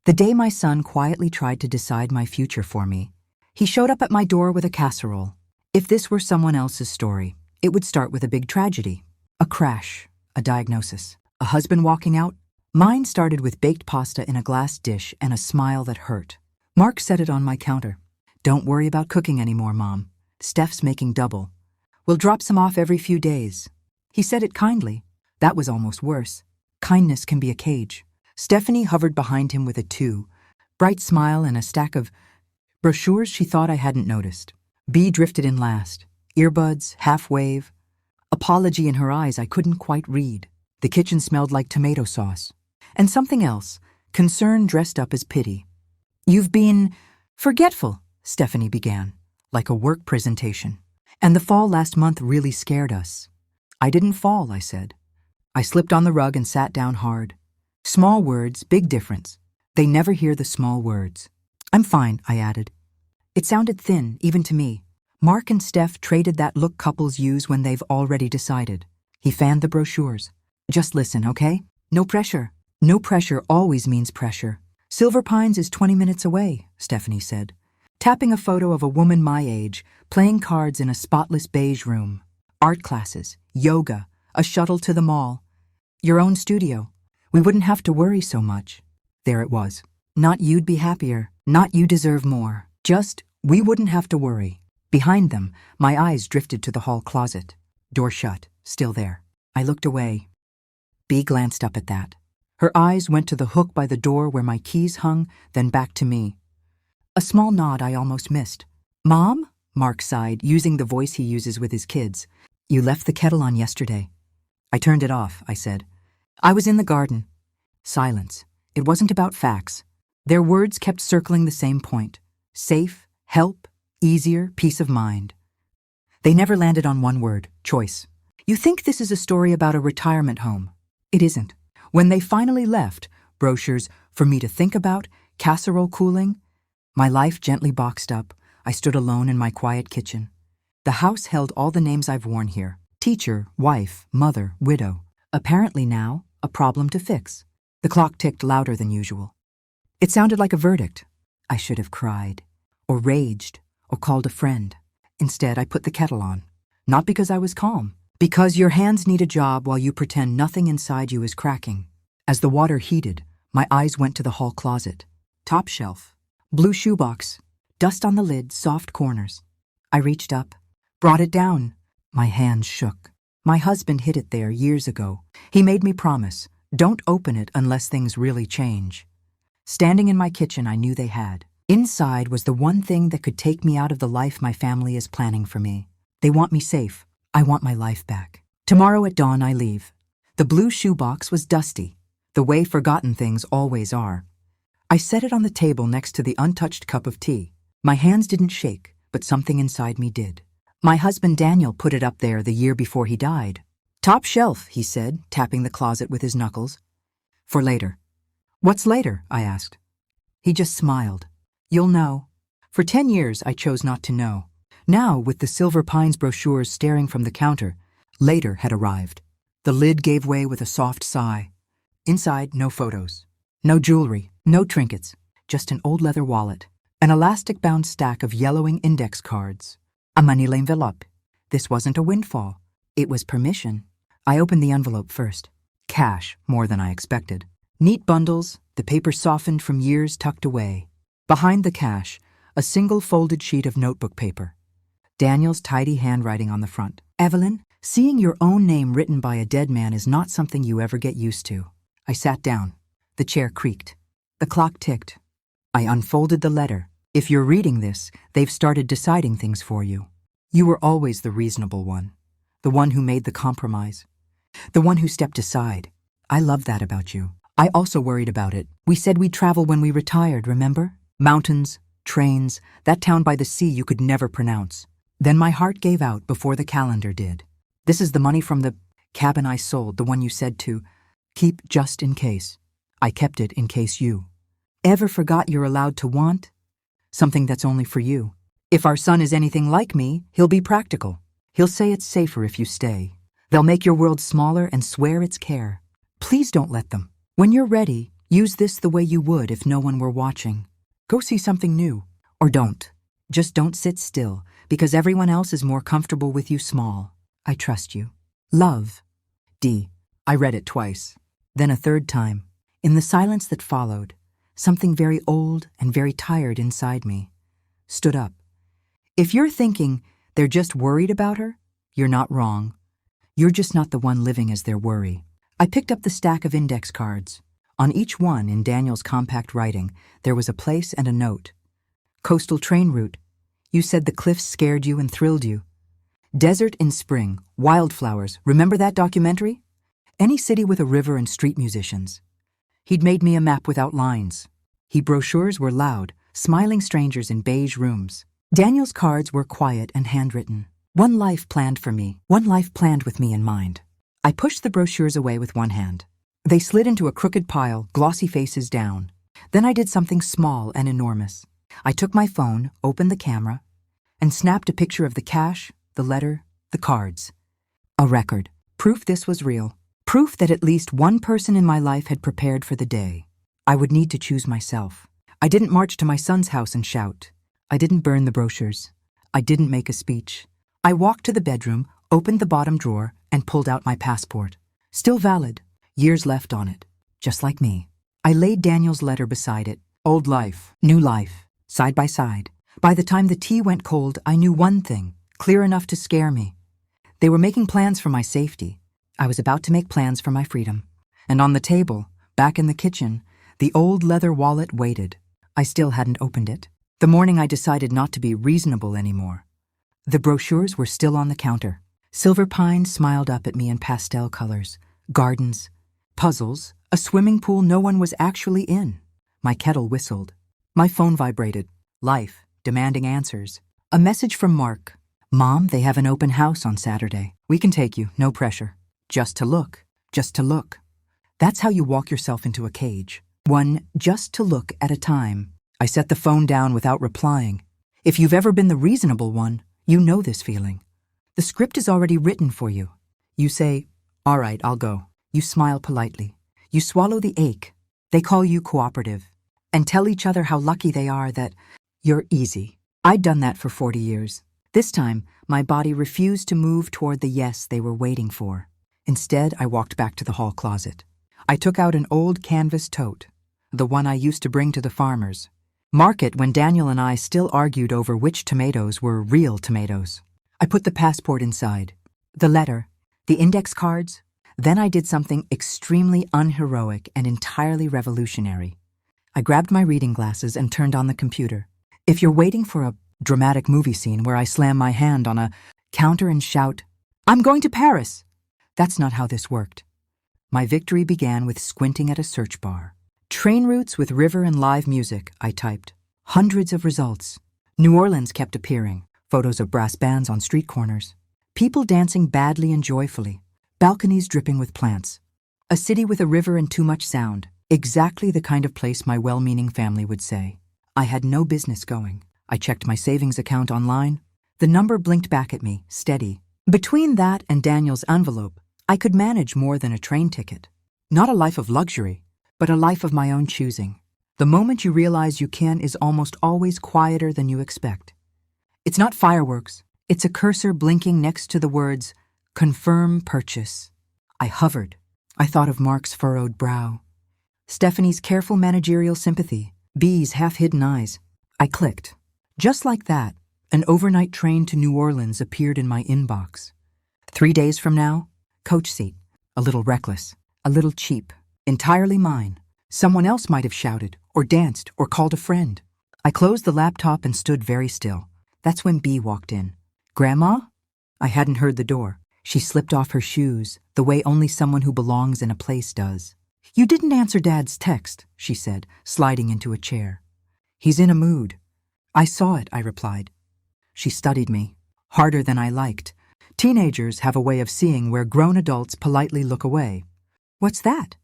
The day my son quietly tried to decide my future for me, he showed up at my door with a casserole. If this were someone else's story, it would start with a big tragedy. A crash, a diagnosis, a husband walking out. Mine started with baked pasta in a glass dish and a smile that hurt. Mark set it on my counter. "Don't worry about cooking anymore, Mom. Steph's making double. We'll drop some off every few days." He said it kindly. That was almost worse. Kindness can be a cage. Stephanie hovered behind him with a bright smile and a stack of brochures she thought I hadn't noticed. B drifted in last. Earbuds, half-wave. Apology in her eyes I couldn't quite read. The kitchen smelled like tomato sauce. And something else, concern dressed up as pity. "You've been forgetful," Stephanie began, like a work presentation. "And the fall last month really scared us." "I didn't fall," I said. I slipped on the rug and sat down hard. Small words, big difference. They never hear the small words. "I'm fine," I added. It sounded thin, even to me. Mark and Steph traded that look couples use when they've already decided. He fanned the brochures. "Just listen, okay? No pressure." "No pressure always means pressure." "Silver Pines is 20 minutes away," Stephanie said, tapping a photo of a woman my age, playing cards in a spotless beige room. "Art classes, yoga, a shuttle to the mall. Your own studio. We wouldn't have to worry so much." There it was. Not "you'd be happier," not "you deserve more." Just, we wouldn't have to worry. Behind them, my eyes drifted to the hall closet. Door shut, still there. I looked away. B glanced up at that. Her eyes went to the hook by the door where my keys hung, then back to me. A small nod I almost missed. "Mom?" Mark sighed, using the voice he uses with his kids. "You left the kettle on yesterday." "I turned it off," I said. "I was in the garden." Silence. It wasn't about facts. Their words kept circling the same point. Safe, help, easier, peace of mind. They never landed on one word, choice. "You think this is a story about a retirement home?" It isn't. When they finally left, brochures for me to think about, casserole cooling, my life gently boxed up, I stood alone in my quiet kitchen. The house held all the names I've worn here. Teacher, wife, mother, widow. Apparently now, a problem to fix. The clock ticked louder than usual. It sounded like a verdict. I should have cried, or raged, or called a friend. Instead, I put the kettle on. Not because I was calm. Because your hands need a job while you pretend nothing inside you is cracking. As the water heated, my eyes went to the hall closet. Top shelf. Blue shoebox. Dust on the lid, soft corners. I reached up, brought it down. My hands shook. My husband hid it there years ago. He made me promise, don't open it unless things really change. Standing in my kitchen, I knew they had. Inside was the one thing that could take me out of the life my family is planning for me. They want me safe. I want my life back. Tomorrow at dawn, I leave. The blue shoebox was dusty, the way forgotten things always are. I set it on the table next to the untouched cup of tea. My hands didn't shake, but something inside me did. My husband Daniel put it up there the year before he died. "Top shelf," he said, tapping the closet with his knuckles. "For later." "What's later?" I asked. He just smiled. "You'll know." For 10 years, I chose not to know. Now, with the Silver Pines brochures staring from the counter, later had arrived. The lid gave way with a soft sigh. Inside, no photos. No jewelry, no trinkets, just an old leather wallet, an elastic-bound stack of yellowing index cards. A manila envelope. This wasn't a windfall. It was permission. I opened the envelope first. Cash, more than I expected. Neat bundles, the paper softened from years tucked away. Behind the cash, a single folded sheet of notebook paper. Daniel's tidy handwriting on the front. "Evelyn, seeing your own name written by a dead man is not something you ever get used to." I sat down. The chair creaked. The clock ticked. I unfolded the letter. "If you're reading this, they've started deciding things for you. You were always the reasonable one. The one who made the compromise. The one who stepped aside. I love that about you. I also worried about it. We said we'd travel when we retired, remember? Mountains, trains, that town by the sea you could never pronounce. Then my heart gave out before the calendar did. This is the money from the cabin I sold, the one you said to keep just in case. I kept it in case you ever forgot you're allowed to want something that's only for you. If our son is anything like me, he'll be practical. He'll say it's safer if you stay. They'll make your world smaller and swear it's care. Please don't let them. When you're ready, Use this the way you would if no one were watching. Go see something new. Or don't. Just don't sit still, because everyone else is more comfortable with you small. I trust you. Love. D. I read it twice. Then a third time. In the silence that followed, something very old and very tired inside me stood up. If you're thinking they're just worried about her, you're not wrong. You're just not the one living as their worry. I picked up the stack of index cards. On each one, in Daniel's compact writing, there was a place and a note. Coastal train route. You said the cliffs scared you and thrilled you. Desert in spring, wildflowers. Remember that documentary? Any city with a river and street musicians. He'd made me a map without lines. Brochures were loud, smiling strangers in beige rooms. Daniel's cards were quiet and handwritten. One life planned for me, one life planned with me in mind. I pushed the brochures away with one hand. They slid into a crooked pile, glossy faces down. Then I did something small and enormous. I took my phone, opened the camera, and snapped a picture of the cash, the letter, the cards. A record. Proof this was real. Proof that at least one person in my life had prepared for the day. I would need to choose myself. I didn't march to my son's house and shout. I didn't burn the brochures. I didn't make a speech. I walked to the bedroom, opened the bottom drawer, and pulled out my passport. Still valid. Years left on it. Just like me. I laid Daniel's letter beside it. Old life. New life. Side by side. By the time the tea went cold, I knew one thing, clear enough to scare me. They were making plans for my safety. I was about to make plans for my freedom. And on the table, back in the kitchen, the old leather wallet waited. I still hadn't opened it. The morning I decided not to be reasonable anymore. The brochures were still on the counter. Silver pine smiled up at me in pastel colors. Gardens. Puzzles. A swimming pool no one was actually in. My kettle whistled. My phone vibrated. Life, demanding answers. A message from Mark. Mom, they have an open house on Saturday. We can take you, no pressure. Just to look. Just to look. That's how you walk yourself into a cage. One just to look at a time. I set the phone down without replying. If you've ever been the reasonable one, you know this feeling. The script is already written for you. You say, all right, I'll go. You smile politely. You swallow the ache. They call you cooperative. And tell each other how lucky they are that you're easy. I'd done that for 40 years. This time, my body refused to move toward the yes they were waiting for. Instead, I walked back to the hall closet. I took out an old canvas tote, the one I used to bring to the farmers. Market when Daniel and I still argued over which tomatoes were real tomatoes. I put the passport inside, the letter, the index cards. Then I did something extremely unheroic and entirely revolutionary. I grabbed my reading glasses and turned on the computer. If you're waiting for a dramatic movie scene where I slam my hand on a counter and shout, I'm going to Paris, that's not how this worked. My victory began with squinting at a search bar. Train routes with river and live music, I typed. Hundreds of results. New Orleans kept appearing. Photos of brass bands on street corners. People dancing badly and joyfully. Balconies dripping with plants. A city with a river and too much sound. Exactly the kind of place my well-meaning family would say. I had no business going. I checked my savings account online. The number blinked back at me, steady. Between that and Daniel's envelope, I could manage more than a train ticket. Not a life of luxury, but a life of my own choosing. The moment you realize you can is almost always quieter than you expect. It's not fireworks. It's a cursor blinking next to the words, confirm purchase. I hovered. I thought of Mark's furrowed brow. Stephanie's careful managerial sympathy. Bee's half-hidden eyes. I clicked. Just like that, an overnight train to New Orleans appeared in my inbox. 3 days from now, coach seat. A little reckless. A little cheap. Entirely mine. Someone else might have shouted, or danced, or called a friend. I closed the laptop and stood very still. That's when Bee walked in. Grandma? I hadn't heard the door. She slipped off her shoes, the way only someone who belongs in a place does. You didn't answer Dad's text, she said, sliding into a chair. He's in a mood. I saw it, I replied. She studied me, harder than I liked. Teenagers have a way of seeing where grown adults politely look away. What's that?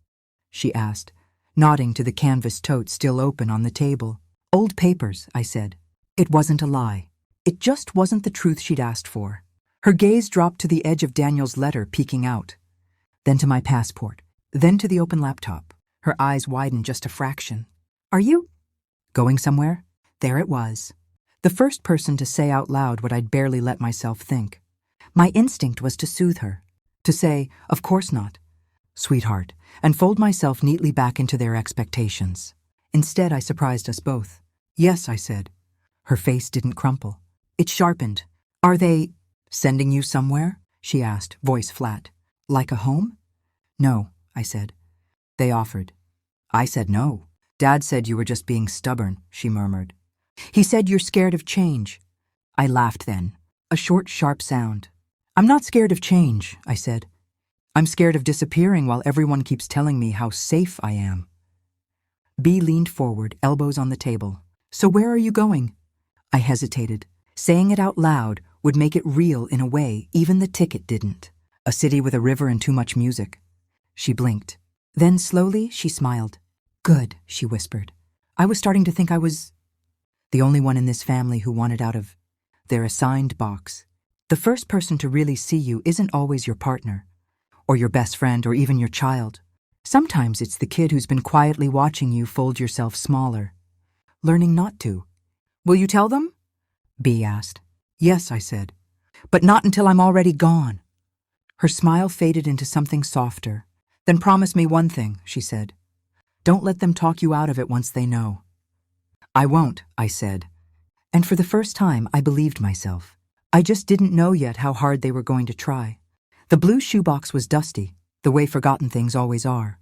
She asked, nodding to the canvas tote still open on the table. Old papers, I said. It wasn't a lie. It just wasn't the truth she'd asked for. Her gaze dropped to the edge of Daniel's letter peeking out. Then to my passport. Then to the open laptop. Her eyes widened just a fraction. "Are you going somewhere?" There it was. The first person to say out loud what I'd barely let myself think. My instinct was to soothe her, to say, "Of course not, sweetheart," and fold myself neatly back into their expectations. Instead, I surprised us both. "Yes," I said. Her face didn't crumple. It sharpened. "Are they sending you somewhere?" she asked, voice flat. "Like a home?" "No," I said. "They offered." I said no. "Dad said you were just being stubborn," she murmured. "He said you're scared of change." I laughed then. A short, sharp sound. "I'm not scared of change," I said. "I'm scared of disappearing while everyone keeps telling me how safe I am." B leaned forward, elbows on the table. "So where are you going?" I hesitated. Saying it out loud would make it real in a way even the ticket didn't. A city with a river and too much music. She blinked. Then slowly she smiled. "Good," she whispered. "I was starting to think I was the only one in this family who wanted out of their assigned box. The first person to really see you isn't always your partner, or your best friend, or even your child. Sometimes it's the kid who's been quietly watching you fold yourself smaller, learning not to." "Will you tell them?" B asked. "Yes," I said. "But not until I'm already gone." Her smile faded into something softer. "Then promise me one thing," she said. "Don't let them talk you out of it once they know." "I won't," I said. And for the first time, I believed myself. I just didn't know yet how hard they were going to try. The blue shoebox was dusty, the way forgotten things always are.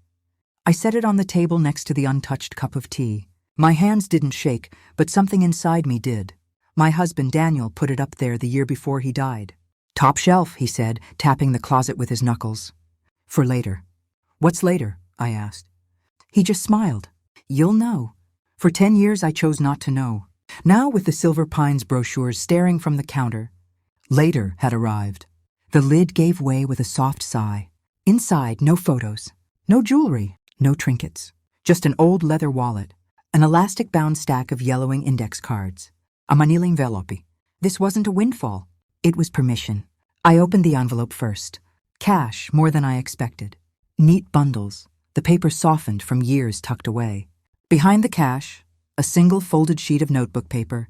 I set it on the table next to the untouched cup of tea. My hands didn't shake, but something inside me did. My husband, Daniel, put it up there the year before he died. "Top shelf," he said, tapping the closet with his knuckles. "For later." "What's later?" I asked. He just smiled. "You'll know." For 10 years I chose not to know. Now, with the Silver Pines brochures staring from the counter, later had arrived. The lid gave way with a soft sigh. Inside, no photos, no jewelry, no trinkets. Just an old leather wallet, an elastic-bound stack of yellowing index cards, a Manila envelope. This wasn't a windfall. It was permission. I opened the envelope first. Cash, more than I expected. Neat bundles, the paper softened from years tucked away. Behind the cash, a single folded sheet of notebook paper,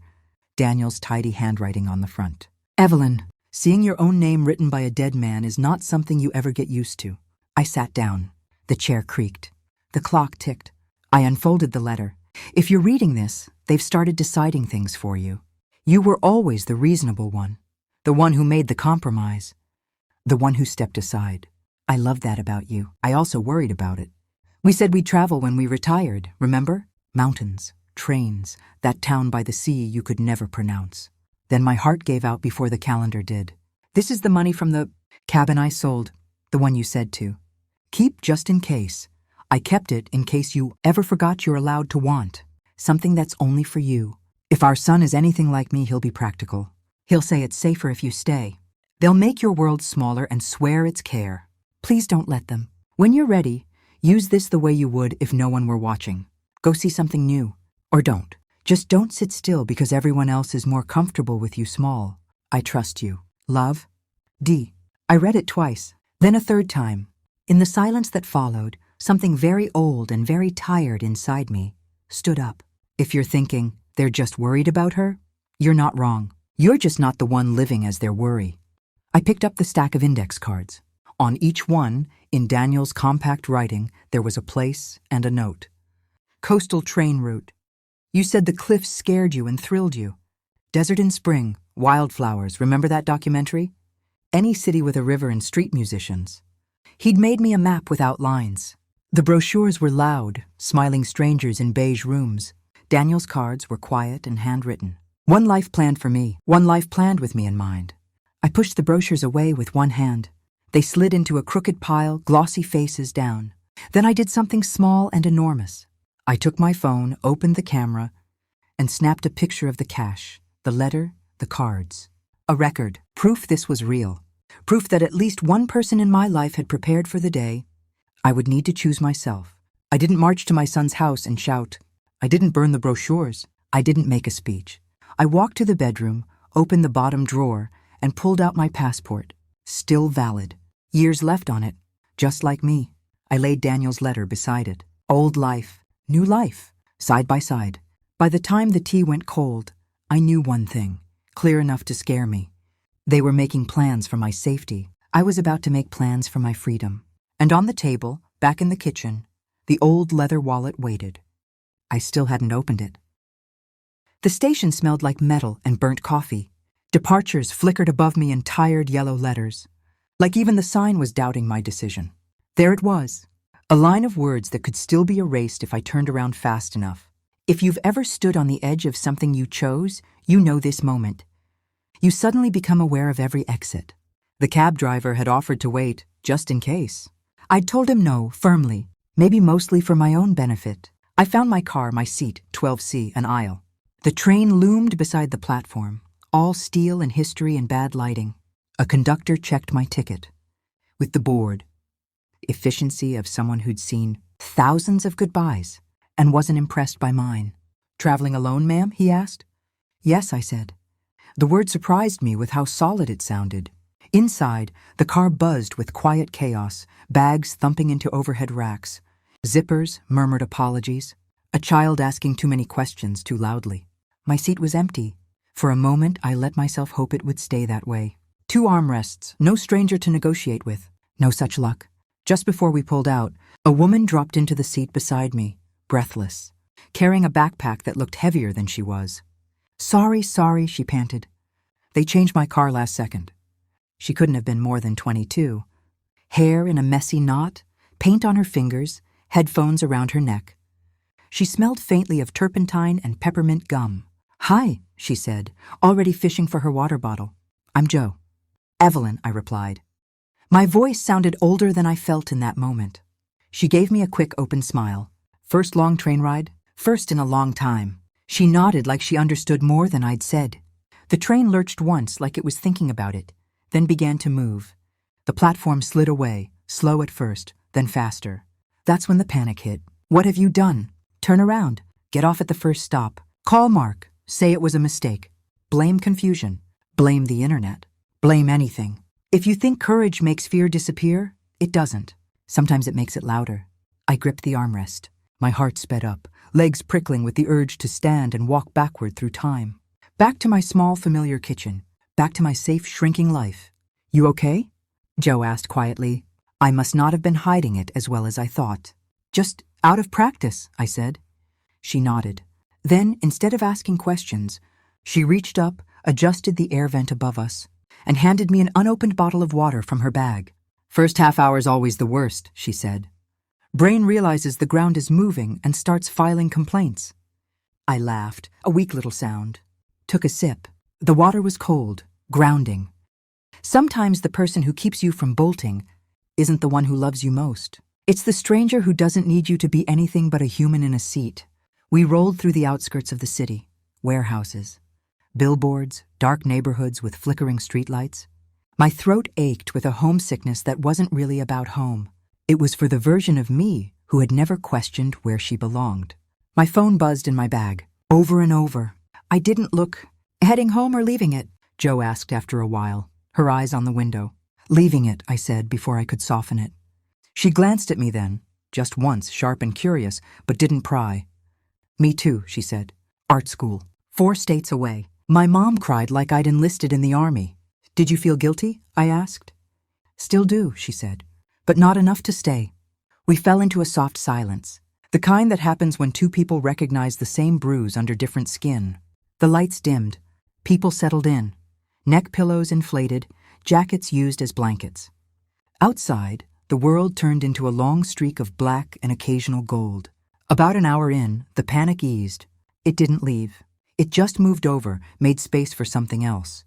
Daniel's tidy handwriting on the front. "Evelyn, seeing your own name written by a dead man is not something you ever get used to." I sat down. The chair creaked. The clock ticked. I unfolded the letter. "If you're reading this, they've started deciding things for you. You were always the reasonable one, the one who made the compromise, the one who stepped aside. I loved that about you. I also worried about it. We said we'd travel when we retired, remember? Mountains, trains, that town by the sea you could never pronounce. Then my heart gave out before the calendar did. This is the money from the cabin I sold, the one you said to. Keep just in case. I kept it in case you ever forgot you're allowed to want. Something that's only for you. If our son is anything like me, he'll be practical. He'll say it's safer if you stay. They'll make your world smaller and swear it's care. Please don't let them. When you're ready, use this the way you would if no one were watching. Go see something new. Or don't. Just don't sit still because everyone else is more comfortable with you small. I trust you. Love, D." I read it twice, then a third time. In the silence that followed, something very old and very tired inside me stood up. If you're thinking, they're just worried about her, you're not wrong. You're just not the one living as their worry. I picked up the stack of index cards. On each one, in Daniel's compact writing, there was a place and a note. Coastal train route. You said the cliffs scared you and thrilled you. Desert in spring, wildflowers, remember that documentary? Any city with a river and street musicians. He'd made me a map without lines. The brochures were loud, smiling strangers in beige rooms. Daniel's cards were quiet and handwritten. One life planned for me, one life planned with me in mind. I pushed the brochures away with one hand. They slid into a crooked pile, glossy faces down. Then I did something small and enormous. I took my phone, opened the camera, and snapped a picture of the cash, the letter, the cards. A record, proof this was real. Proof that at least one person in my life had prepared for the day I would need to choose myself. I didn't march to my son's house and shout. I didn't burn the brochures. I didn't make a speech. I walked to the bedroom, opened the bottom drawer, and pulled out my passport. Still valid. Years left on it, just like me. I laid Daniel's letter beside it. Old life, new life, side by side. By the time the tea went cold, I knew one thing, clear enough to scare me. They were making plans for my safety. I was about to make plans for my freedom. And on the table, back in the kitchen, the old leather wallet waited. I still hadn't opened it. The station smelled like metal and burnt coffee. Departures flickered above me in tired yellow letters. Like even the sign was doubting my decision. There it was, a line of words that could still be erased if I turned around fast enough. If you've ever stood on the edge of something you chose, you know this moment. You suddenly become aware of every exit. The cab driver had offered to wait, just in case. I'd told him no, firmly, maybe mostly for my own benefit. I found my car, my seat, 12C, an aisle. The train loomed beside the platform, all steel and history and bad lighting. A conductor checked my ticket. With the bored efficiency of someone who'd seen thousands of goodbyes and wasn't impressed by mine. "Traveling alone, ma'am?" he asked. "Yes," I said. The word surprised me with how solid it sounded. Inside, the car buzzed with quiet chaos, bags thumping into overhead racks. Zippers murmured apologies, a child asking too many questions too loudly. My seat was empty. For a moment, I let myself hope it would stay that way. 2 armrests, no stranger to negotiate with. No such luck. Just before we pulled out, a woman dropped into the seat beside me, breathless, carrying a backpack that looked heavier than she was. Sorry, she panted. "They changed my car last second." She couldn't have been more than 22. Hair in a messy knot, paint on her fingers, headphones around her neck. She smelled faintly of turpentine and peppermint gum. "Hi," she said, already fishing for her water bottle. "I'm Joe." "Evelyn," I replied. My voice sounded older than I felt in that moment. She gave me a quick open smile. "First long train ride?" "First in a long time." She nodded like she understood more than I'd said. The train lurched once like it was thinking about it, then began to move. The platform slid away, slow at first, then faster. That's when the panic hit. "What have you done?" "Turn around. Get off at the first stop. Call Mark. Say it was a mistake. Blame confusion. Blame the internet. Blame anything. If you think courage makes fear disappear, it doesn't. Sometimes it makes it louder." I gripped the armrest. My heart sped up, legs prickling with the urge to stand and walk backward through time. Back to my small, familiar kitchen. Back to my safe, shrinking life. "You okay?" Joe asked quietly. I must not have been hiding it as well as I thought. "Just out of practice," I said. She nodded. Then, instead of asking questions, she reached up, adjusted the air vent above us, and handed me an unopened bottle of water from her bag. "First half hour's always the worst," she said. "Brain realizes the ground is moving and starts filing complaints." I laughed, a weak little sound. Took a sip. The water was cold, grounding. Sometimes the person who keeps you from bolting isn't the one who loves you most. It's the stranger who doesn't need you to be anything but a human in a seat. We rolled through the outskirts of the city, warehouses, billboards, dark neighborhoods with flickering streetlights. My throat ached with a homesickness that wasn't really about home. It was for the version of me who had never questioned where she belonged. My phone buzzed in my bag, over and over. I didn't look. "Heading home or leaving it?" Joe asked after a while, her eyes on the window. "Leaving it," I said before I could soften it. She glanced at me then, just once, sharp and curious, but didn't pry. "Me too," she said. "Art school. 4 states away. My mom cried like I'd enlisted in the army." "Did you feel guilty?" I asked. "Still do," she said, "but not enough to stay." We fell into a soft silence, the kind that happens when 2 people recognize the same bruise under different skin. The lights dimmed. People settled in. Neck pillows inflated, jackets used as blankets. Outside, the world turned into a long streak of black and occasional gold. About an hour in, the panic eased. It didn't leave. It just moved over, made space for something else.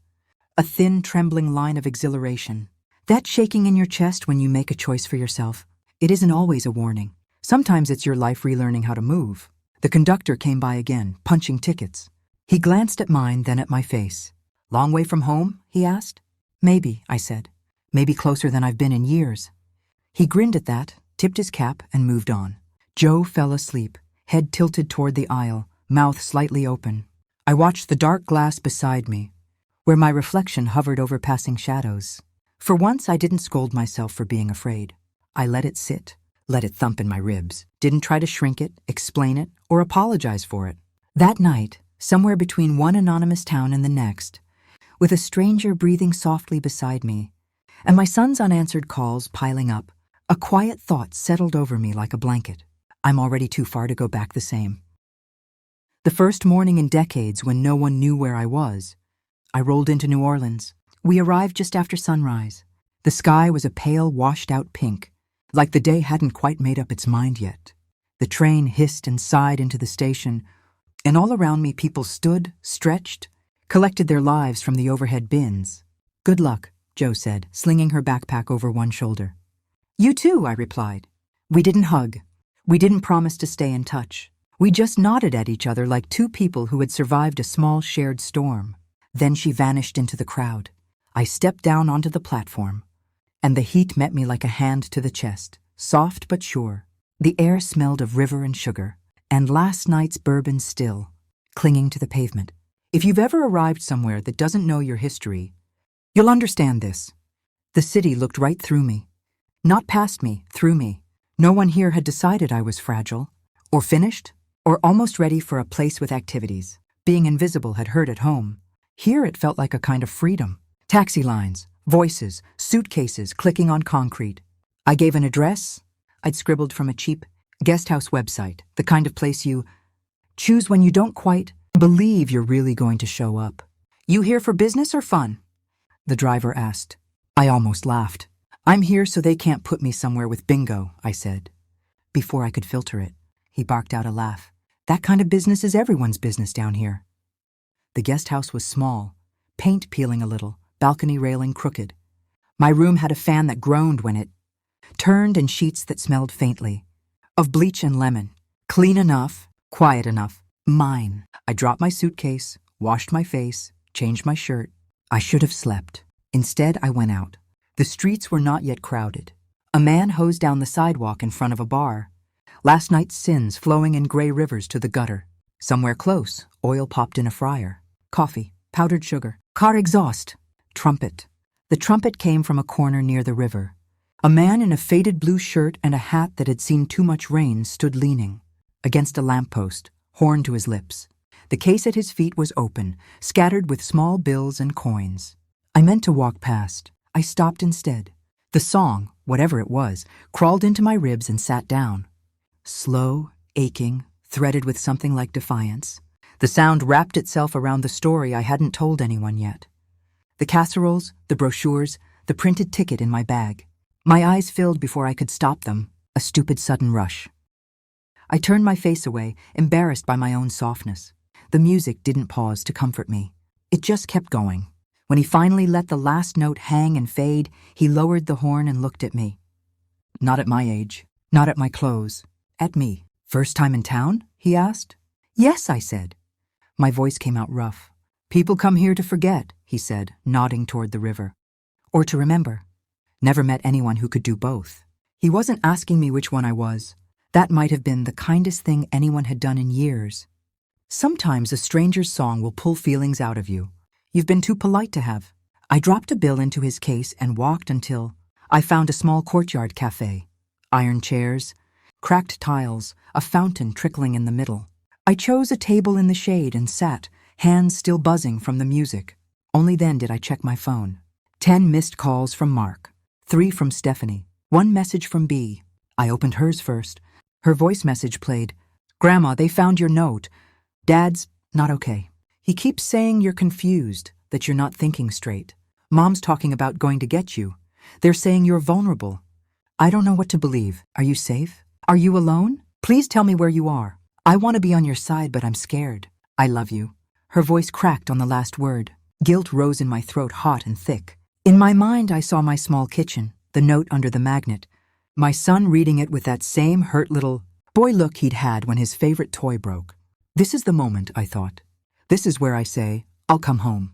A thin, trembling line of exhilaration. That shaking in your chest when you make a choice for yourself. It isn't always a warning. Sometimes it's your life relearning how to move. The conductor came by again, punching tickets. He glanced at mine, then at my face. "Long way from home?" he asked. "Maybe," I said. "Maybe closer than I've been in years." He grinned at that, tipped his cap, and moved on. Joe fell asleep, head tilted toward the aisle, mouth slightly open. I watched the dark glass beside me, where my reflection hovered over passing shadows. For once, I didn't scold myself for being afraid. I let it sit, Let it thump in my ribs. Didn't try to shrink it, explain it, or apologize for it. That night, somewhere between one anonymous town and the next, with a stranger breathing softly beside me, and my son's unanswered calls piling up, a quiet thought settled over me like a blanket. I'm already too far to go back the same. The first morning in decades when no one knew where I was, I rolled into New Orleans. We arrived just after sunrise. The sky was a pale, washed-out pink, like the day hadn't quite made up its mind yet. The train hissed and sighed into the station, and all around me people stood, stretched, collected their lives from the overhead bins. "Good luck," Jo said, slinging her backpack over one shoulder. "You too," I replied. We didn't hug. We didn't promise to stay in touch. We just nodded at each other like two people who had survived a small shared storm. Then she vanished into the crowd. I stepped down onto the platform, and the heat met me like a hand to the chest, soft but sure. The air smelled of river and sugar, and last night's bourbon still, clinging to the pavement. If you've ever arrived somewhere that doesn't know your history, you'll understand this. The city looked right through me. Not past me, through me. No one here had decided I was fragile, or finished, or almost ready for a place with activities. Being invisible had hurt at home. Here it felt like a kind of freedom. Taxi lines, voices, suitcases clicking on concrete. I gave an address I'd scribbled from a cheap guest house website, the kind of place you choose when you don't quite believe you're really going to show up. "You here for business or fun?" the driver asked. I almost laughed. "I'm here so they can't put me somewhere with bingo," I said. Before I could filter it, he barked out a laugh. "That kind of business is everyone's business down here." The guest house was small, paint peeling a little, balcony railing crooked. My room had a fan that groaned when it turned and sheets that smelled faintly of bleach and lemon. Clean enough, quiet enough, mine. I dropped my suitcase, washed my face, changed my shirt. I should have slept. Instead, I went out. The streets were not yet crowded. A man hosed down the sidewalk in front of a bar. Last night's sins flowing in gray rivers to the gutter. Somewhere close, oil popped in a fryer. Coffee, powdered sugar, car exhaust, trumpet. The trumpet came from a corner near the river. A man in a faded blue shirt and a hat that had seen too much rain stood leaning against a lamppost, horn to his lips. The case at his feet was open, scattered with small bills and coins. I meant to walk past. I stopped instead. The song, whatever it was, crawled into my ribs and sat down. Slow, aching, threaded with something like defiance. The sound wrapped itself around the story I hadn't told anyone yet. The casseroles, the brochures, the printed ticket in my bag. My eyes filled before I could stop them, a stupid sudden rush. I turned my face away, embarrassed by my own softness. The music didn't pause to comfort me. It just kept going. When he finally let the last note hang and fade, he lowered the horn and looked at me. Not at my age, not at my clothes, at me. "First time in town?" he asked. "Yes," I said. My voice came out rough. "People come here to forget," he said, nodding toward the river. "Or to remember. Never met anyone who could do both." He wasn't asking me which one I was. That might have been the kindest thing anyone had done in years. Sometimes a stranger's song will pull feelings out of you you've been too polite to have. I dropped a bill into his case and walked until I found a small courtyard cafe. Iron chairs, cracked tiles, a fountain trickling in the middle. I chose a table in the shade and sat, hands still buzzing from the music. Only then did I check my phone. 10 missed calls from Mark, 3 from Stephanie, 1 message from B. I opened hers first. Her voice message played. "Grandma, they found your note. Dad's not okay. He keeps saying you're confused, that you're not thinking straight. Mom's talking about going to get you. They're saying you're vulnerable. I don't know what to believe. Are you safe? Are you alone? Please tell me where you are. I want to be on your side, but I'm scared. I love you." Her voice cracked on the last word. Guilt rose in my throat hot and thick. In my mind, I saw my small kitchen, the note under the magnet, my son reading it with that same hurt little boy look he'd had when his favorite toy broke. This is the moment, I thought. This is where I say, "I'll come home."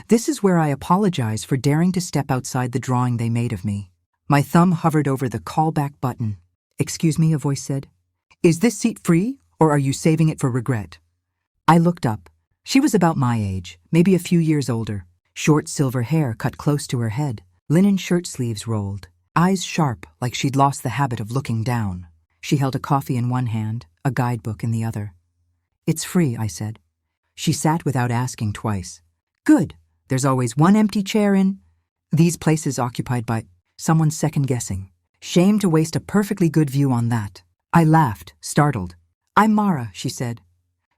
This is where I apologize for daring to step outside the drawing they made of me. My thumb hovered over the callback button. "Excuse me," a voice said. "Is this seat free, or are you saving it for regret?" I looked up. She was about my age, maybe a few years older. Short silver hair cut close to her head, linen shirt sleeves rolled. eyes sharp like she'd lost the habit of looking down. She held a coffee in one hand, a guidebook in the other. "It's free," I said. She sat without asking twice. "Good. There's always one empty chair in these places occupied by someone second-guessing. Shame to waste a perfectly good view on that." I laughed, startled. "I'm Mara," she said.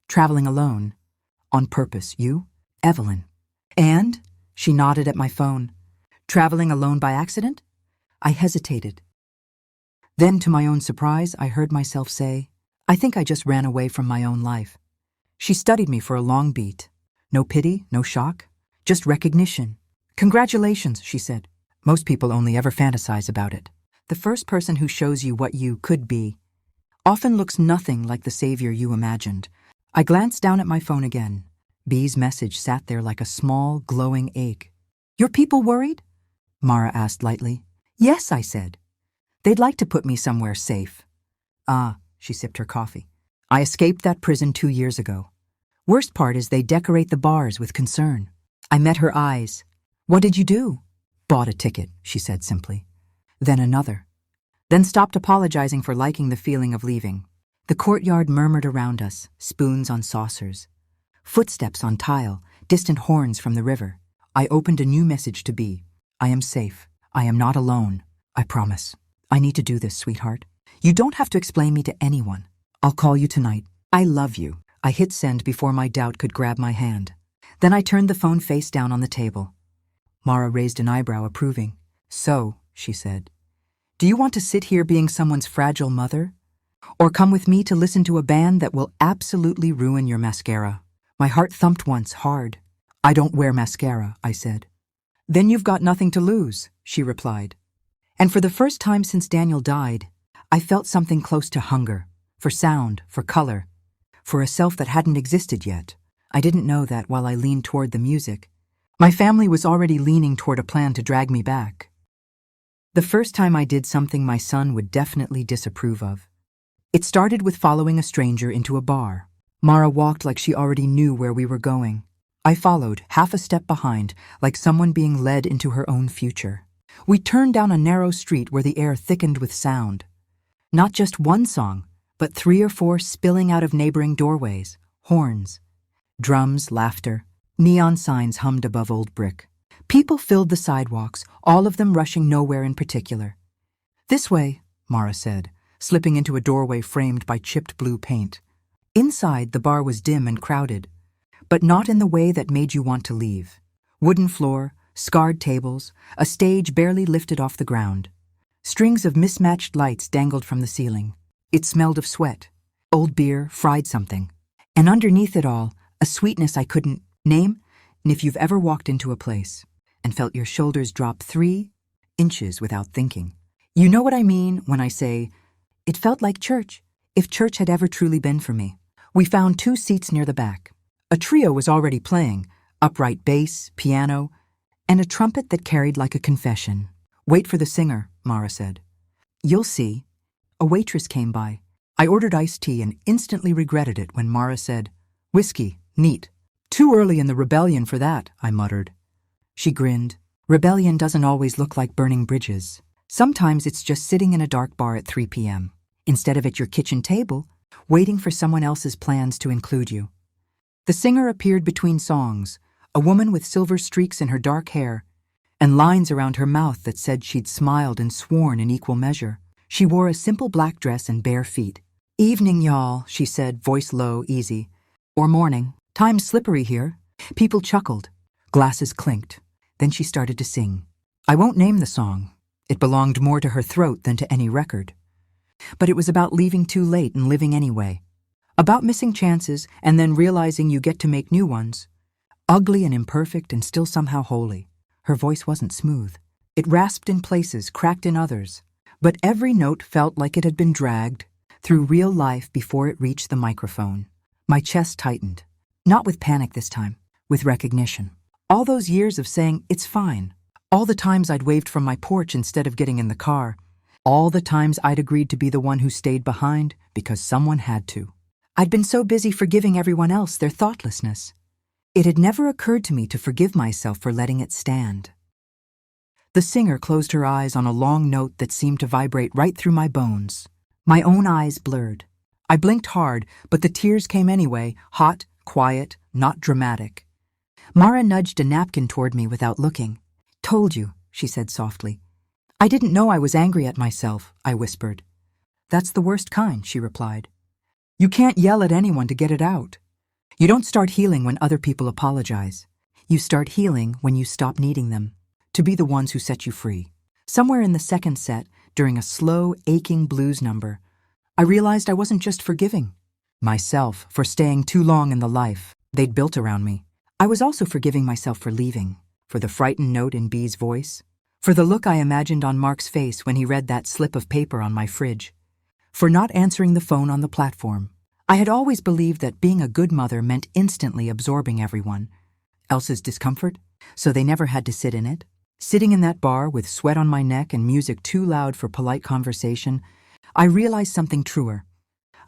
"Traveling alone." "On purpose. You?" "Evelyn." "And?" She nodded at my phone. "Traveling alone by accident?" I hesitated. Then, to my own surprise, I heard myself say, "I think I just ran away from my own life." She studied me for a long beat. No pity, no shock, just recognition. "Congratulations," she said. "Most people only ever fantasize about it. The first person who shows you what you could be often looks nothing like the savior you imagined." I glanced down at my phone again. B's message sat there like a small, glowing egg. "Your people worried?" Mara asked lightly. "Yes," I said. "They'd like to put me somewhere safe." "Ah," she sipped her coffee. "I escaped that prison 2 years ago. Worst part is they decorate the bars with concern." I met her eyes. "What did you do?" "Bought a ticket," she said simply. Then another. Then stopped apologizing for liking the feeling of leaving. The courtyard murmured around us, spoons on saucers. Footsteps on tile, distant horns from the river. I opened a new message to B. "I am safe. I am not alone. I promise. I need to do this, sweetheart. You don't have to explain me to anyone. I'll call you tonight. I love you." I hit send before my doubt could grab my hand. Then I turned the phone face down on the table. Mara raised an eyebrow, approving. "So," she said, "do you want to sit here being someone's fragile mother? Or come with me to listen to a band that will absolutely ruin your mascara?" My heart thumped once, hard. "I don't wear mascara," I said. "Then you've got nothing to lose," she replied. And for the first time since Daniel died, I felt something close to hunger, for sound, for color, for a self that hadn't existed yet. I didn't know that while I leaned toward the music, my family was already leaning toward a plan to drag me back. The first time I did something my son would definitely disapprove of. It started with following a stranger into a bar. Mara walked like she already knew where we were going. I followed, half a step behind, like someone being led into her own future. We turned down a narrow street where the air thickened with sound. Not just one song, but 3 or 4 spilling out of neighboring doorways, horns, drums, laughter, neon signs hummed above old brick. People filled the sidewalks, all of them rushing nowhere in particular. "This way," Mara said, slipping into a doorway framed by chipped blue paint. Inside, the bar was dim and crowded, but not in the way that made you want to leave. Wooden floor, scarred tables, a stage barely lifted off the ground. Strings of mismatched lights dangled from the ceiling. It smelled of sweat, old beer, fried something. And underneath it all, a sweetness I couldn't name. And if you've ever walked into a place and felt your shoulders drop 3 inches without thinking, you know what I mean when I say, it felt like church, if church had ever truly been for me. We found 2 seats near the back. A trio was already playing, upright bass, piano, and a trumpet that carried like a confession. "Wait for the singer," Mara said. "You'll see." A waitress came by. I ordered iced tea and instantly regretted it when Mara said, "Whiskey, neat." "Too early in the rebellion for that," I muttered. She grinned. "Rebellion doesn't always look like burning bridges. Sometimes it's just sitting in a dark bar at 3 p.m. instead of at your kitchen table, waiting for someone else's plans to include you." The singer appeared between songs, a woman with silver streaks in her dark hair and lines around her mouth that said she'd smiled and sworn in equal measure. She wore a simple black dress and bare feet. "Evening, y'all," she said, voice low, easy. "Or morning. Time's slippery here." People chuckled. Glasses clinked. Then she started to sing. I won't name the song. It belonged more to her throat than to any record. But it was about leaving too late and living anyway. About missing chances and then realizing you get to make new ones. Ugly and imperfect and still somehow holy. Her voice wasn't smooth. It rasped in places, cracked in others. But every note felt like it had been dragged through real life before it reached the microphone. My chest tightened. Not with panic this time, with recognition. All those years of saying, "It's fine." All the times I'd waved from my porch instead of getting in the car. All the times I'd agreed to be the one who stayed behind because someone had to. I'd been so busy forgiving everyone else their thoughtlessness. It had never occurred to me to forgive myself for letting it stand. The singer closed her eyes on a long note that seemed to vibrate right through my bones. My own eyes blurred. I blinked hard, but the tears came anyway, hot, quiet, not dramatic. Mara nudged a napkin toward me without looking. "Told you," she said softly. "I didn't know I was angry at myself," I whispered. "That's the worst kind," she replied. "You can't yell at anyone to get it out. You don't start healing when other people apologize. You start healing when you stop needing them to be the ones who set you free." Somewhere in the second set, during a slow, aching blues number, I realized I wasn't just forgiving myself for staying too long in the life they'd built around me. I was also forgiving myself for leaving, for the frightened note in Bee's voice, for the look I imagined on Mark's face when he read that slip of paper on my fridge, for not answering the phone on the platform. I had always believed that being a good mother meant instantly absorbing everyone else's discomfort, so they never had to sit in it. Sitting in that bar with sweat on my neck and music too loud for polite conversation, I realized something truer.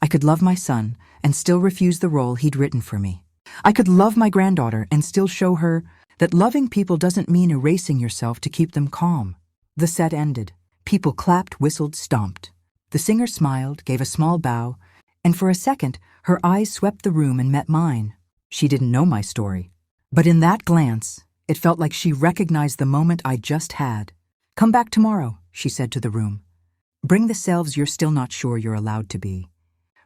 I could love my son and still refuse the role he'd written for me. I could love my granddaughter and still show her that loving people doesn't mean erasing yourself to keep them calm. The set ended. People clapped, whistled, stomped. The singer smiled, gave a small bow, and for a second, her eyes swept the room and met mine. She didn't know my story, but in that glance, it felt like she recognized the moment I just had. "Come back tomorrow," she said to the room. "Bring the selves you're still not sure you're allowed to be."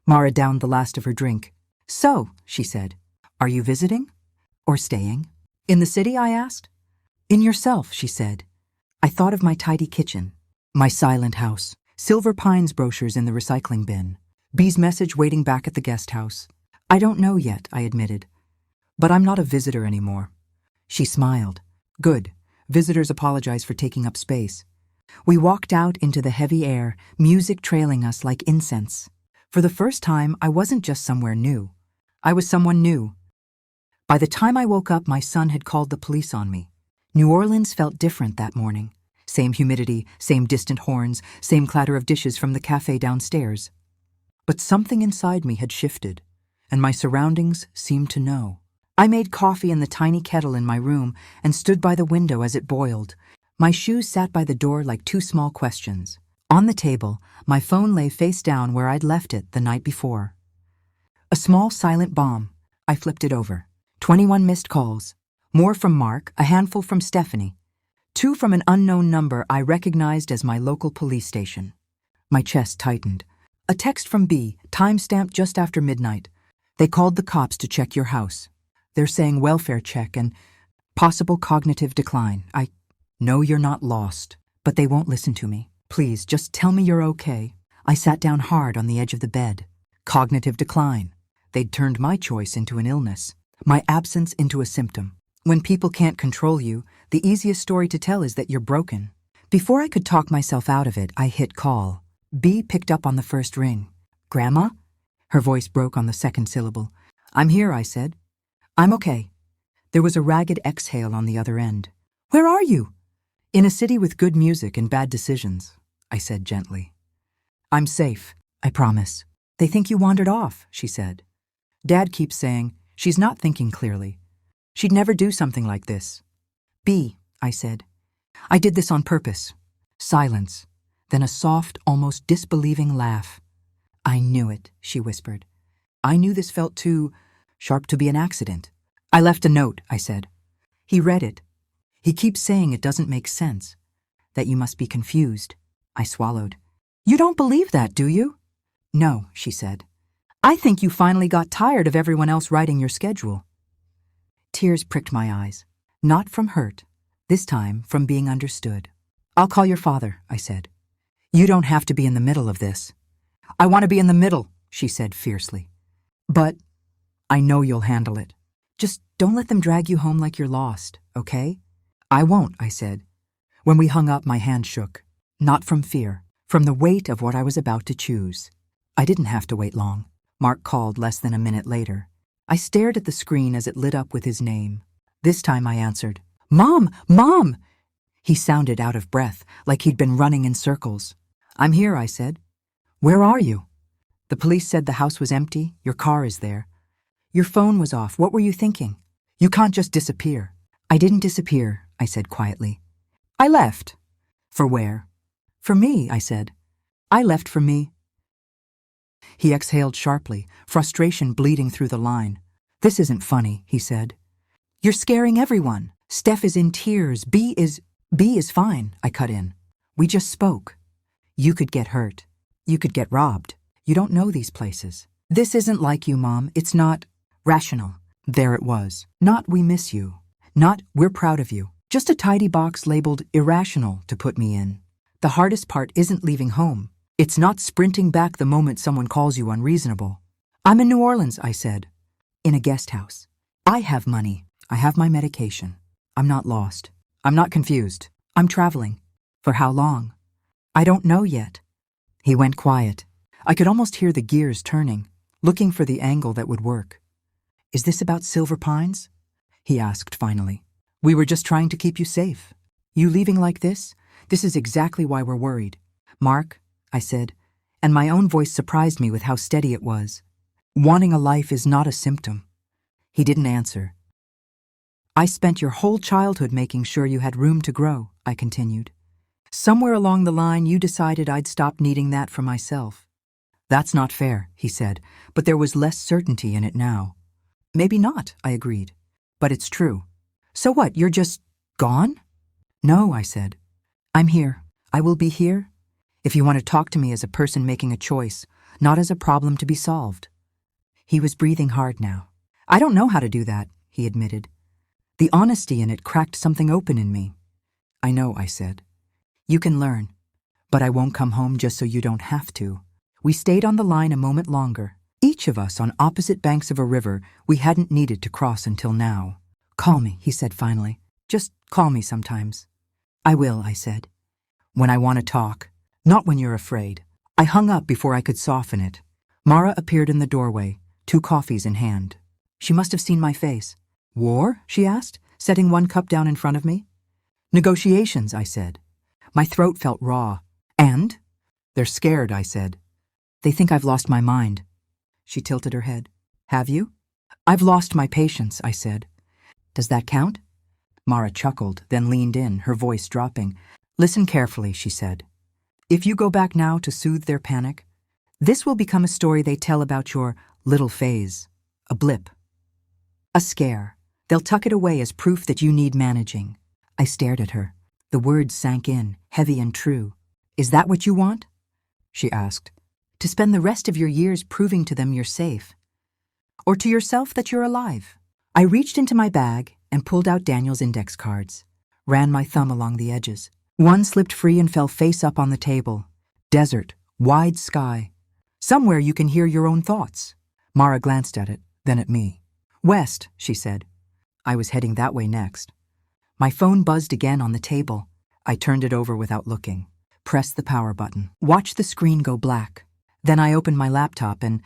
Mara downed the last of her drink. "So," she said, "are you visiting? Or staying?" "In the city?" I asked. "In yourself," she said. I thought of my tidy kitchen, my silent house, silver pines brochures in the recycling bin, Bee's message waiting back at the guest house. "I don't know yet," I admitted. "But I'm not a visitor anymore." She smiled. "Good. Visitors apologize for taking up space." We walked out into the heavy air, music trailing us like incense. For the first time, I wasn't just somewhere new. I was someone new. By the time I woke up, my son had called the police on me. New Orleans felt different that morning. Same humidity, same distant horns, same clatter of dishes from the cafe downstairs. But something inside me had shifted, and my surroundings seemed to know. I made coffee in the tiny kettle in my room and stood by the window as it boiled. My shoes sat by the door like two small questions. On the table, my phone lay face down where I'd left it the night before. A small silent bomb. I flipped it over. 21 missed calls. More from Mark, a handful from Stephanie. 2 from an unknown number I recognized as my local police station. My chest tightened. A text from B, timestamped just after midnight. "They called the cops to check your house. They're saying welfare check and possible cognitive decline. I know you're not lost, but they won't listen to me. Please, just tell me you're okay." I sat down hard on the edge of the bed. Cognitive decline. They'd turned my choice into an illness, my absence into a symptom. When people can't control you, the easiest story to tell is that you're broken. Before I could talk myself out of it, I hit call. B picked up on the first ring. "Grandma?" Her voice broke on the second syllable. "I'm here," I said. "I'm okay." There was a ragged exhale on the other end. "Where are you?" "In a city with good music and bad decisions," I said gently. "I'm safe, I promise." "They think you wandered off," she said. "Dad keeps saying she's not thinking clearly. She'd never do something like this." "B," I said. "I did this on purpose." Silence, then a soft, almost disbelieving laugh. "I knew it," she whispered. "I knew this felt too sharp to be an accident." "I left a note," I said. He read it. "He keeps saying it doesn't make sense, that you must be confused." I swallowed. "You don't believe that, do you?" "No," she said. "I think you finally got tired of everyone else writing your schedule." Tears pricked my eyes. Not from hurt, this time from being understood. "I'll call your father," I said. "You don't have to be in the middle of this." "I want to be in the middle," she said fiercely. "But I know you'll handle it. Just don't let them drag you home like you're lost, okay?" "I won't," I said. When we hung up, my hand shook. Not from fear, from the weight of what I was about to choose. I didn't have to wait long. Mark called less than a minute later. I stared at the screen as it lit up with his name. This time I answered. "Mom! Mom!" He sounded out of breath, like he'd been running in circles. "I'm here," I said. "Where are you?" "The police said the house was empty. Your car is there." "Your phone was off. What were you thinking?" "You can't just disappear." "I didn't disappear," I said quietly. I left. For where? For me, I said. I left for me. He exhaled sharply, frustration bleeding through the line. This isn't funny, he said. You're scaring everyone. Steph is in tears. B is fine, I cut in. We just spoke. You could get hurt. You could get robbed. You don't know these places. This isn't like you, Mom. It's not rational. There it was. Not we miss you. Not we're proud of you. Just a tidy box labeled irrational to put me in. The hardest part isn't leaving home. It's not sprinting back the moment someone calls you unreasonable. I'm in New Orleans, I said. In a guest house. I have money. I have my medication. I'm not lost. I'm not confused. I'm traveling. For how long? I don't know yet. He went quiet. I could almost hear the gears turning, looking for the angle that would work. Is this about Silver Pines? He asked finally. We were just trying to keep you safe. You leaving like this? This is exactly why we're worried. Mark, I said, and my own voice surprised me with how steady it was. Wanting a life is not a symptom. He didn't answer. I spent your whole childhood making sure you had room to grow, I continued. Somewhere along the line you decided I'd stop needing that for myself. That's not fair, he said, but there was less certainty in it now. Maybe not, I agreed. But it's true. So what, you're just gone? No, I said. I'm here. I will be here. If you want to talk to me as a person making a choice, not as a problem to be solved. He was breathing hard now. I don't know how to do that, he admitted. The honesty in it cracked something open in me. I know, I said. You can learn. But I won't come home just so you don't have to. We stayed on the line a moment longer, each of us on opposite banks of a river we hadn't needed to cross until now. Call me, he said finally. Just call me sometimes. I will, I said. When I want to talk. Not when you're afraid. I hung up before I could soften it. Mara appeared in the doorway, 2 coffees in hand. She must have seen my face. War? She asked, setting 1 cup down in front of me. Negotiations, I said. My throat felt raw. And? They're scared, I said. They think I've lost my mind. She tilted her head. Have you? I've lost my patience, I said. Does that count? Mara chuckled, then leaned in, her voice dropping. Listen carefully, she said. If you go back now to soothe their panic, this will become a story they tell about your little phase. A blip. A scare. They'll tuck it away as proof that you need managing. I stared at her. The words sank in, heavy and true. Is that what you want? She asked. To spend the rest of your years proving to them you're safe. Or to yourself that you're alive. I reached into my bag and pulled out Daniel's index cards. Ran my thumb along the edges. One slipped free and fell face up on the table. Desert, wide sky. Somewhere you can hear your own thoughts. Mara glanced at it, then at me. West, she said. I was heading that way next. My phone buzzed again on the table. I turned it over without looking. Pressed the power button. Watched the screen go black. Then I opened my laptop and,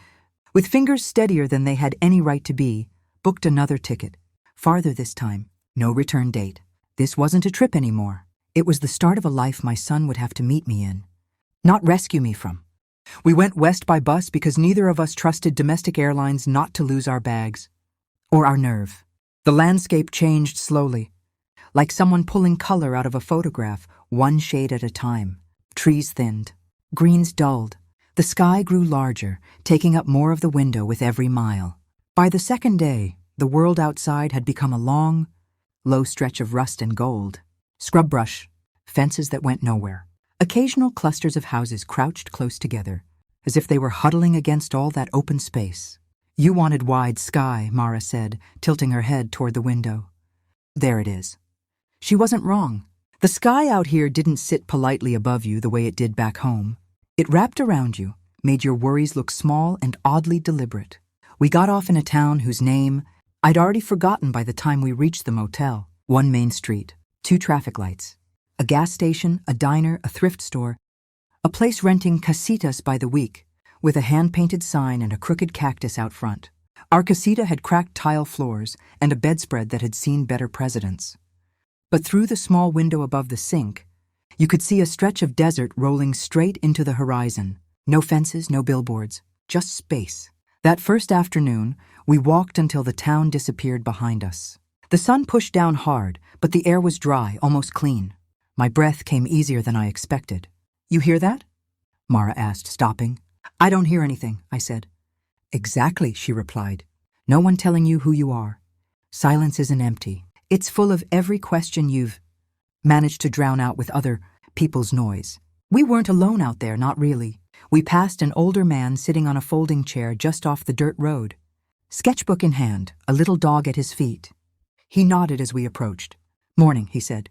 with fingers steadier than they had any right to be, booked another ticket. Farther this time. No return date. This wasn't a trip anymore. It was the start of a life my son would have to meet me in. Not rescue me from. We went west by bus because neither of us trusted domestic airlines not to lose our bags. Or our nerve. The landscape changed slowly. Like someone pulling color out of a photograph, 1 shade at a time. Trees thinned. Greens dulled. The sky grew larger, taking up more of the window with every mile. By the second day, the world outside had become a long, low stretch of rust and gold. Scrub brush, fences that went nowhere. Occasional clusters of houses crouched close together, as if they were huddling against all that open space. You wanted wide sky, Mara said, tilting her head toward the window. There it is. She wasn't wrong. The sky out here didn't sit politely above you the way it did back home. It wrapped around you, made your worries look small and oddly deliberate. We got off in a town whose name I'd already forgotten by the time we reached the motel. 1 main street, 2 traffic lights, a gas station, a diner, a thrift store, a place renting casitas by the week, with a hand-painted sign and a crooked cactus out front. Our casita had cracked tile floors and a bedspread that had seen better presidents. But through the small window above the sink, you could see a stretch of desert rolling straight into the horizon. No fences, no billboards, just space. That first afternoon, we walked until the town disappeared behind us. The sun pushed down hard, but the air was dry, almost clean. My breath came easier than I expected. You hear that? Mara asked, stopping. I don't hear anything, I said. Exactly, she replied. No one telling you who you are. Silence isn't empty. It's full of every question you've managed to drown out with other people's noise. We weren't alone out there, not really. We passed an older man sitting on a folding chair just off the dirt road. Sketchbook in hand, a little dog at his feet. He nodded as we approached. Morning, he said.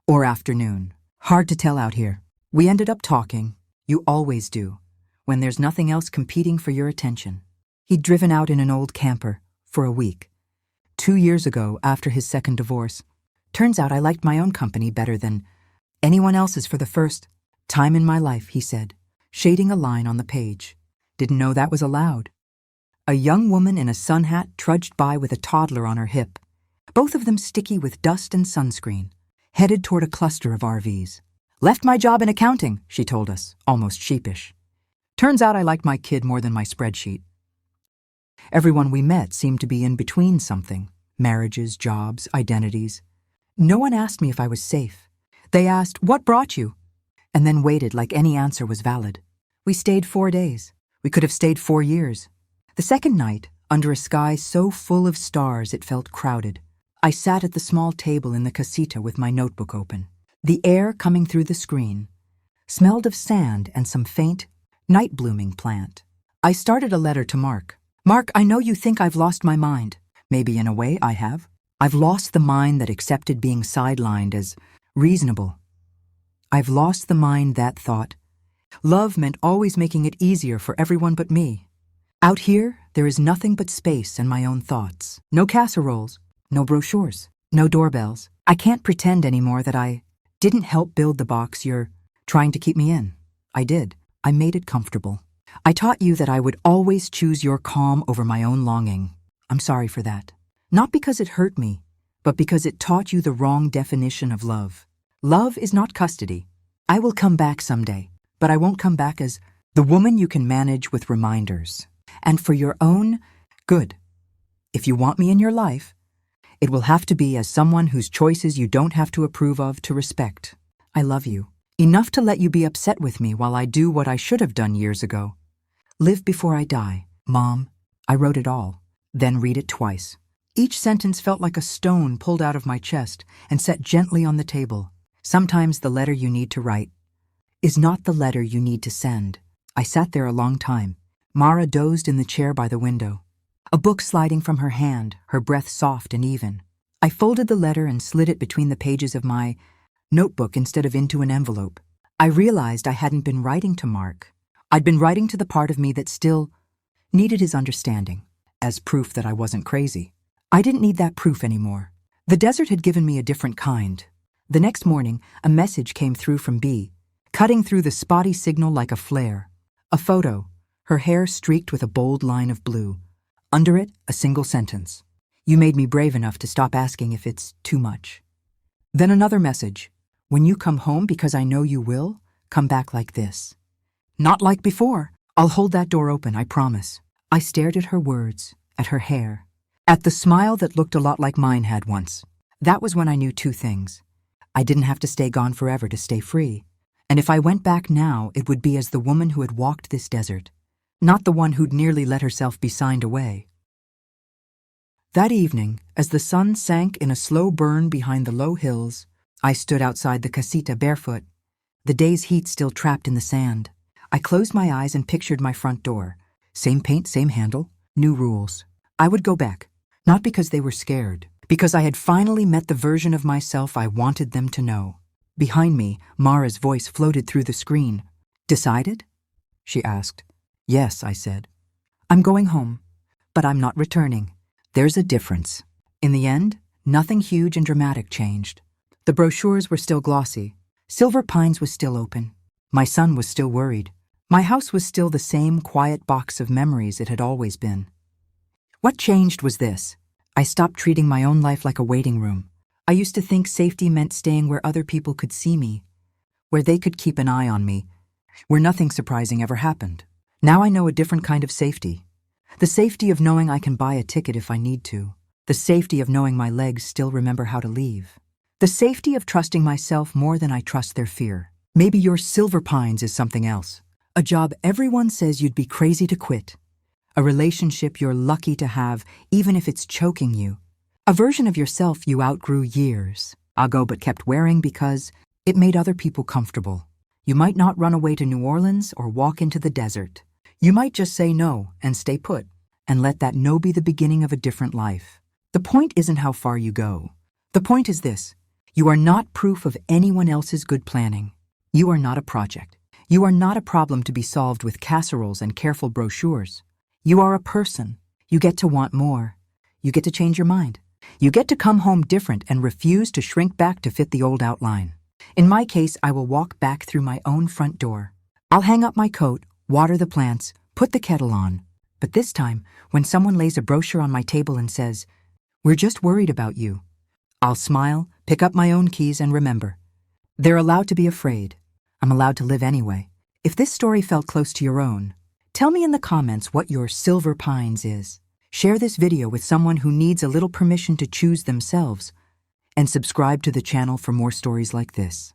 Or afternoon. Hard to tell out here. We ended up talking. You always do, when there's nothing else competing for your attention. He'd driven out in an old camper for a week. 2 years ago, after his second divorce. Turns out I liked my own company better than anyone else's for the first time in my life, he said, shading a line on the page. Didn't know that was allowed. A young woman in a sun hat trudged by with a toddler on her hip, both of them sticky with dust and sunscreen, headed toward a cluster of RVs. Left my job in accounting, she told us, almost sheepish. Turns out I liked my kid more than my spreadsheet. Everyone we met seemed to be in between something. Marriages, jobs, identities. No one asked me if I was safe. They asked, what brought you? And then waited like any answer was valid. We stayed 4 days. We could have stayed 4 years. The second night, under a sky so full of stars it felt crowded, I sat at the small table in the casita with my notebook open. The air coming through the screen smelled of sand and some faint, night-blooming plant. I started a letter to Mark. Mark, I know you think I've lost my mind. Maybe in a way I have. I've lost the mind that accepted being sidelined as reasonable. I've lost the mind that thought love meant always making it easier for everyone but me. Out here, there is nothing but space and my own thoughts. No casseroles, no brochures, no doorbells. I can't pretend anymore that I didn't help build the box you're trying to keep me in. I did. I made it comfortable. I taught you that I would always choose your calm over my own longing. I'm sorry for that. Not because it hurt me, but because it taught you the wrong definition of love. Love is not custody. I will come back someday, but I won't come back as the woman you can manage with reminders. And for your own good. If you want me in your life, it will have to be as someone whose choices you don't have to approve of to respect. I love you. Enough to let you be upset with me while I do what I should have done years ago. Live before I die. Mom, I wrote it all. Then read it twice. Each sentence felt like a stone pulled out of my chest and set gently on the table. Sometimes the letter you need to write is not the letter you need to send. I sat there a long time. Mara dozed in the chair by the window, a book sliding from her hand, her breath soft and even. I folded the letter and slid it between the pages of my notebook instead of into an envelope. I realized I hadn't been writing to Mark. I'd been writing to the part of me that still needed his understanding, as proof that I wasn't crazy. I didn't need that proof anymore. The desert had given me a different kind. The next morning, a message came through from B, cutting through the spotty signal like a flare. A photo, her hair streaked with a bold line of blue. Under it, a single sentence. You made me brave enough to stop asking if it's too much. Then another message. When you come home, because I know you will, come back like this. Not like before. I'll hold that door open, I promise. I stared at her words, at her hair, at the smile that looked a lot like mine had once. That was when I knew 2 things. I didn't have to stay gone forever to stay free. And if I went back now, it would be as the woman who had walked this desert, not the one who'd nearly let herself be signed away. That evening, as the sun sank in a slow burn behind the low hills, I stood outside the casita barefoot, the day's heat still trapped in the sand. I closed my eyes and pictured my front door. Same paint, same handle, new rules. I would go back, not because they were scared, because I had finally met the version of myself I wanted them to know. Behind me, Mara's voice floated through the screen. Decided? She asked. Yes, I said. I'm going home, but I'm not returning. There's a difference. In the end, nothing huge and dramatic changed. The brochures were still glossy. Silver Pines was still open. My son was still worried. My house was still the same quiet box of memories it had always been. What changed was this. I stopped treating my own life like a waiting room. I used to think safety meant staying where other people could see me, where they could keep an eye on me, where nothing surprising ever happened. Now I know a different kind of safety. The safety of knowing I can buy a ticket if I need to. The safety of knowing my legs still remember how to leave. The safety of trusting myself more than I trust their fear. Maybe your silver pines is something else. A job everyone says you'd be crazy to quit. A relationship you're lucky to have, even if it's choking you. A version of yourself you outgrew years ago but kept wearing because it made other people comfortable. You might not run away to New Orleans or walk into the desert. You might just say no and stay put, and let that no be the beginning of a different life. The point isn't how far you go. The point is this: you are not proof of anyone else's good planning. You are not a project. You are not a problem to be solved with casseroles and careful brochures. You are a person. You get to want more. You get to change your mind. You get to come home different and refuse to shrink back to fit the old outline. In my case, I will walk back through my own front door. I'll hang up my coat, water the plants, put the kettle on. But this time, when someone lays a brochure on my table and says, "We're just worried about you," I'll smile, pick up my own keys, and remember, they're allowed to be afraid. I'm allowed to live anyway. If this story felt close to your own, tell me in the comments what your silver pines is. Share this video with someone who needs a little permission to choose themselves, and subscribe to the channel for more stories like this.